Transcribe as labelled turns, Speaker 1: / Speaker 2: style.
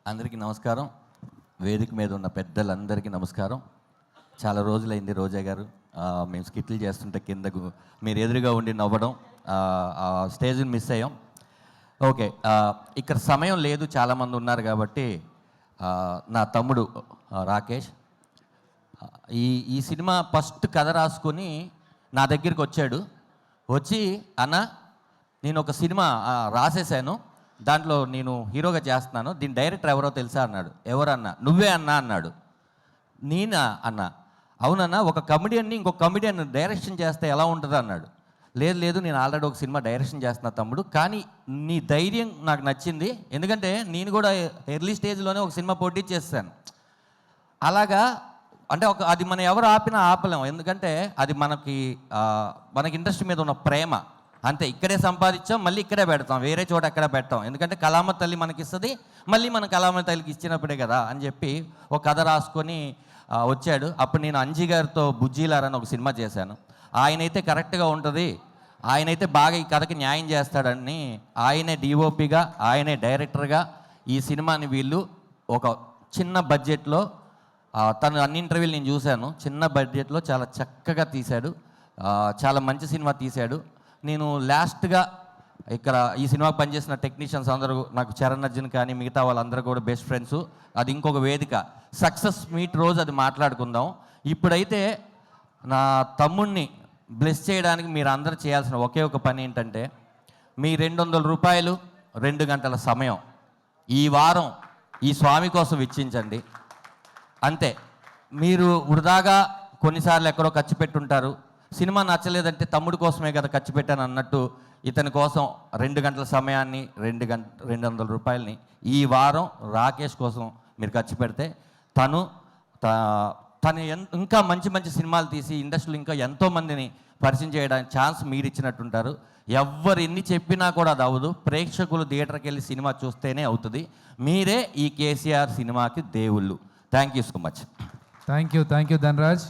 Speaker 1: అందరికీ నమస్కారం. వేదిక మీద ఉన్న పెద్దలందరికీ నమస్కారం. చాలా రోజులైంది రోజా గారు మేము స్కిట్లు చేస్తుంటే కిందకు మీరు ఎదురుగా ఉండి నవ్వడం, స్టేజ్ని మిస్ అయ్యాం. ఓకే, ఇక్కడ సమయం లేదు, చాలామంది ఉన్నారు కాబట్టి నా తమ్ముడు రాకేష్ ఈ సినిమా ఫస్ట్ కథ రాసుకొని నా దగ్గరికి వచ్చాడు. వచ్చి అన్న నేను ఒక సినిమా రాసేసాను, దాంట్లో నేను హీరోగా చేస్తున్నాను, దీని డైరెక్టర్ ఎవరో తెలుసా అన్నాడు. ఎవరన్నా? నువ్వే అన్నా అన్నాడు. నేనా అన్నా? అవునన్నా, ఒక కమెడియన్ని ఇంకొక కమెడియన్ డైరెక్షన్ చేస్తే ఎలా ఉంటుంది అన్నాడు. లేదు లేదు, నేను ఆల్రెడీ ఒక సినిమా డైరెక్షన్ చేస్తున్నా తమ్ముడు, కానీ నీ ధైర్యం నాకు నచ్చింది, ఎందుకంటే నేను కూడా ఎర్లీ స్టేజ్లోనే ఒక సినిమా పోటీ చేస్తాను. అలాగా అంటే అది మనం ఎవరు ఆపినా ఆపలేం, ఎందుకంటే అది మనకి ఇండస్ట్రీ మీద ఉన్న ప్రేమ అంతే. ఇక్కడే సంపాదించాం, మళ్ళీ ఇక్కడే పెడతాం, వేరే చోట ఎక్కడ పెట్టాం, ఎందుకంటే కళామ తల్లి మనకి ఇస్తుంది, మళ్ళీ మన కళామ తల్లికి ఇచ్చినప్పుడే కదా అని చెప్పి ఒక కథ రాసుకొని వచ్చాడు. అప్పుడు నేను అంజీ గారితో బుజ్జీలారని ఒక సినిమా చేశాను. ఆయనైతే కరెక్ట్గా ఉంటుంది, ఆయనైతే బాగా ఈ కథకి న్యాయం చేస్తాడని ఆయనే డిఓపిగా ఆయనే డైరెక్టర్గా ఈ సినిమాని వీళ్ళు ఒక చిన్న బడ్జెట్లో, తను అన్ని ఇంటర్వ్యూలు నేను చూశాను, చిన్న బడ్జెట్లో చాలా చక్కగా తీశాడు, చాలా మంచి సినిమా తీశాడు. నేను లాస్ట్గా ఇక్కడ ఈ సినిమాకి పనిచేసిన టెక్నీషియన్స్ అందరూ నాకు చరణ్ అర్జున్ కానీ మిగతా వాళ్ళందరూ కూడా బెస్ట్ ఫ్రెండ్స్. అది ఇంకొక వేదిక, సక్సెస్ మీట్ రోజు అది మాట్లాడుకుందాం. ఇప్పుడైతే నా తమ్ముడిని బ్లెస్ చేయడానికి మీరు అందరూ చేయాల్సిన ఒకే ఒక పని ఏంటంటే, మీ 200 రూపాయలు 2 గంటల సమయం ఈ వారం ఈ స్వామి కోసం వెచ్చించండి అంతే. మీరు వృధాగా కొన్నిసార్లు ఎక్కడో ఖర్చు పెట్టుంటారు, సినిమా నచ్చలేదంటే తమ్ముడు కోసమే కదా ఖర్చు పెట్టాను అన్నట్టు ఇతని కోసం 2 గంటల సమయాన్ని 200 రూపాయలని ఈ వారం రాకేష్ కోసం మీరు ఖర్చు పెడితే తను ఇంకా మంచి మంచి సినిమాలు తీసి ఇండస్ట్రీలో ఇంకా ఎంతోమందిని పరిచయం చేయడానికి ఛాన్స్ మీరు ఇచ్చినట్టుంటారు. ఎవ్వరు ఎన్ని చెప్పినా కూడా అది అవ్వదు, ప్రేక్షకులు థియేటర్కి వెళ్ళి సినిమా చూస్తేనే అవుతుంది. మీరే ఈ కేసీఆర్ సినిమాకి దేవుళ్ళు. Thank you so much.
Speaker 2: Thank you Dhanraj.